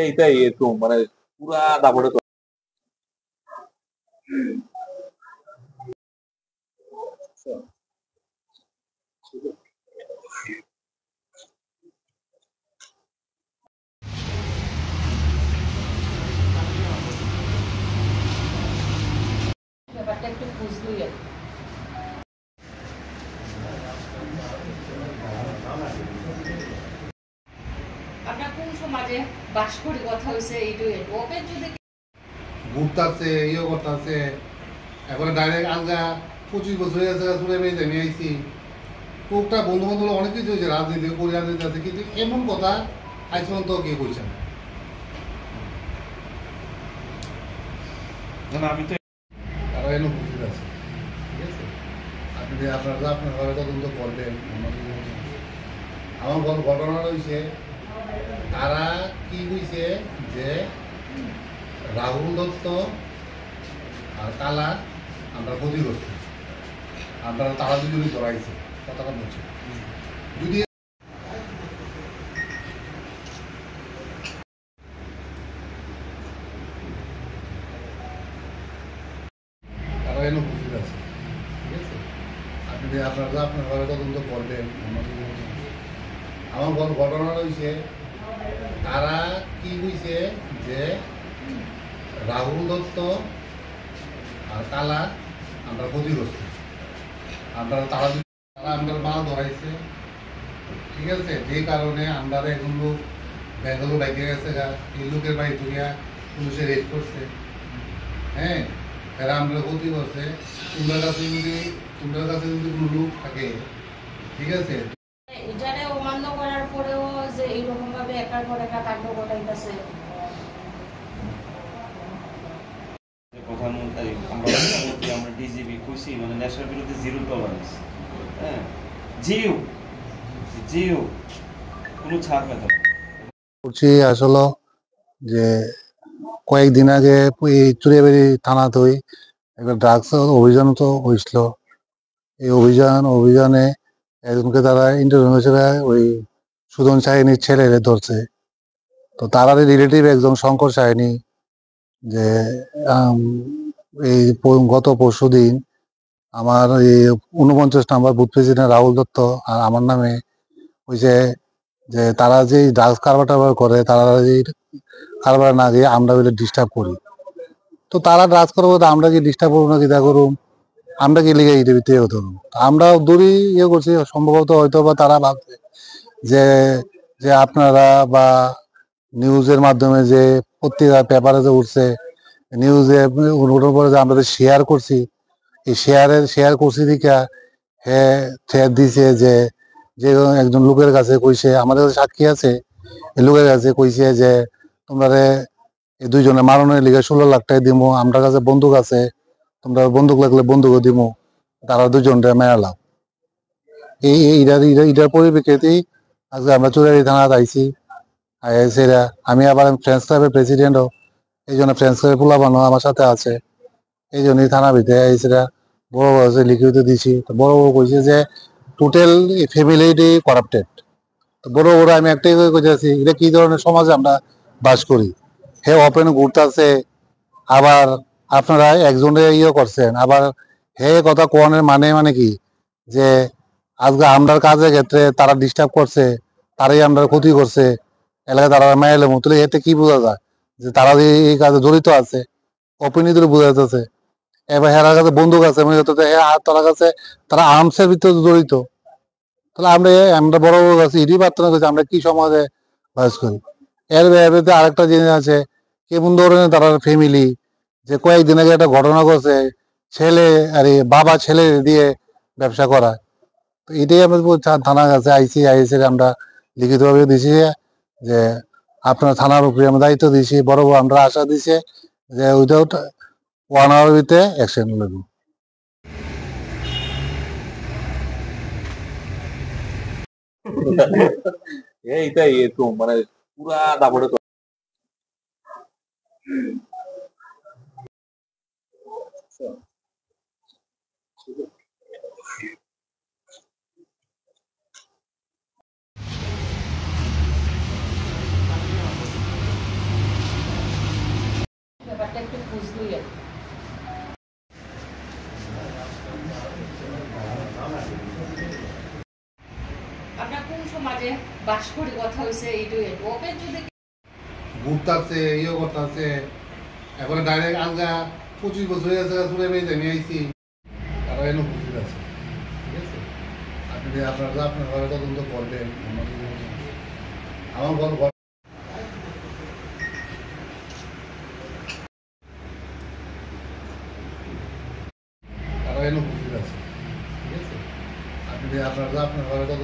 এইটাই এরকম মানে পুরা দাপটে ব্যাপারটা একটু বুঝলই আর কি। আমরা কোন সমাজে বাস করি কথা হয়েছে এইটাই ওকে যদি ঘুরতেছে ইয়ে করতেছে এখন ডাইরেক্ট আলগা 25 বছর হয়ে গেছে ঘুরে বেরিয়ে নিয়ে আইসি কোকটা বন্ধু বান্ধব অনেক কিছু হয়েছে রাজনীতি করি রাজনীতি আছে কিন্তু এমন কথা আজ পর্যন্ত কেউ কইছে না। আমি তো তারা এনে বুঝতে আছে ঠিক আছে আপনি আপনারা আপনার ঘরে তদন্ত করবেন আমার ঘটনা হয়েছে তারা কি হয়েছে যে রাহুল দত্ত আর কালা আমরা ক্ষতিগ্রস্ত আমরা তারা দুজনই ধরাইছে কথাটা বলছি যদি তারা এনে বুঝতে আছে ঠিক আছে আপনি আপনারা আপনার ঘরে তদন্ত করবেন আমার ঘটনা হয়েছে তারা কি হয়েছে যে রাহুল দত্ত আর কালা আমরা ক্ষতিগ্রস্ত আমরা তারা আমরা মাল ধরাইছে ঠিক আছে যে কারণে আমরা এখন লোক ব্যাঙ্গালোর বাইকে গেছে গা এই লোকের বাড়ি তুলিয়া পুলিশে রেড করছে হ্যাঁ এরা আমরা ক্ষতি করছে তোমার কাছে যদি কোনো লোক থাকে ঠিক আছে এটারে অমান্য করার পরেও যে এইরকম ভাবে একার পর একা কাণ্ড ঘটাইতেছে প্রধানমন্ত্রী আমরা ডিজিপি খুশি মানে নেশার বিরুদ্ধে জিরো টলারেন্স হ্যাঁ জিও কোনো ছাড় পেত করছি আসলে যে কয়েকদিন আগে এই চুরিয়াবাড়ি থানাতে একটা ড্রাগস অভিযান তো হয়েছিল। এই অভিযানে একজনকে তারা ইন্টারভিউ ওই সুদন শাহিনীর ছেলে ধরছে। তো তারারই রিলেটিভ একজন শঙ্কর শাহিনী যে এই গত পরশু দিন আমার এই 49 নম্বর বুথ প্রেসিডেন্ট রাহুল দত্ত আর আমার নামে হয়েছে যে তারা যে ড্রাগস কারবার করে তারা যে কারবার না গিয়ে আমরা বলে ডিস্টার্ব করি। তো তারা ড্রাগস করবো আমরা কি ডিস্টার্ব করবো না কি তা করুম আমরা কি লিগে এটা ভিতরে হতো আমরা দূরই ইয়ে করছি সম্ভবত হয়তো বা তারা ভাবছে যে যে আপনারা বা নিউজের মাধ্যমে যে পত্রিকা পেপারে যে উঠছে নিউজে উঠার পরে যে আমরা যে শেয়ার করছি এই শেয়ার করছি দিকা হ্যাঁ থ্রেট দিছে যে যে একজন লোকের কাছে কইছে আমাদের কাছে সাক্ষী আছে এই লোকের কাছে কইছে যে তোমরা এই দুইজনে মারণের লিগে 16 লাখ টাকা দিমু আমরা কাছে বন্দুক আছে তোমরা বন্দুক লাগলে বন্দুকও দিমু তারা দুজনটা মেরালাম এইটার পরিপ্রেক্ষিতেই আজকে আমরা চুরারি থানাতে আইছি সেটা আমি আবার ফ্রেন্ডস ক্লাবের প্রেসিডেন্টও এই জন্য ফ্রেন্ডস ক্লাবের পোলাপানো আমার সাথে আছে এই জন্যই থানা ভিতরে সেটা বড় বড় লিখিত দিছি তো বড় বড় কইছে যে টোটাল ফ্যামিলিটি করাপ্টেড। তো বড় বড় আমি একটাই কইতেছি এটা কি ধরনের সমাজে আমরা বাস করি হে ওপেন ঘুরতেছে আবার আপনারা একজনে ইয়ে করছেন আবার হে কথা কোয়ানের মানে কি যে আজকে আমরার কাজের ক্ষেত্রে তারা ডিস্টার্ব করছে তারাই আমরা ক্ষতি করছে এলাকায় তারা মাইলে মতো এতে কি বোঝা যায় যে তারা এই কাজে জড়িত আছে ওপেনই ধরে বোঝা যাচ্ছে। এবার হেরার কাছে বন্দুক আছে তার কাছে তারা আর্মসের ভিতরে জড়িত তাহলে আমরা বড় বড় কাছে ইডি প্রার্থনা করছি আমরা কি সমাজে বাস করি। এর ভেতরে আরেকটা জিনিস আছে কেমন ধরনের তারা ফ্যামিলি যে কয়েকদিন আগে একটা ঘটনা করছে ছেলে আরে বাবা ছেলে দিয়ে ব্যবসা করা। তো এটাই আমরা থানার কাছে আইসি আমরা লিখিতভাবে দিছি যে আপনার থানার উপরে আমরা দায়িত্ব দিছি বড় বড় আমরা আশা দিছে যে উইদাউট 1 আওয়ার ভিতরে অ্যাকশন নেব। এইটাই এরকম মানে পুরা দাপটে কোন সমাজে বাস করি কথা হয়েছে এইটাই ওকে যদি ঘুরতাছে ইয়ে করতেছে এখন ডাইরেক্ট আলগা 25 বছর হয়ে গেছে ঘুরে বেরিয়ে নিয়ে আইছি তারা এনে উপস্থিত আছে ঠিক আছে আপনারা আপনার ঘরে তদন্ত করবেন আমার ঘর তারা এনে উপস্থিত আছে ঠিক আছে আপনারা আপনার ঘরে তদন্ত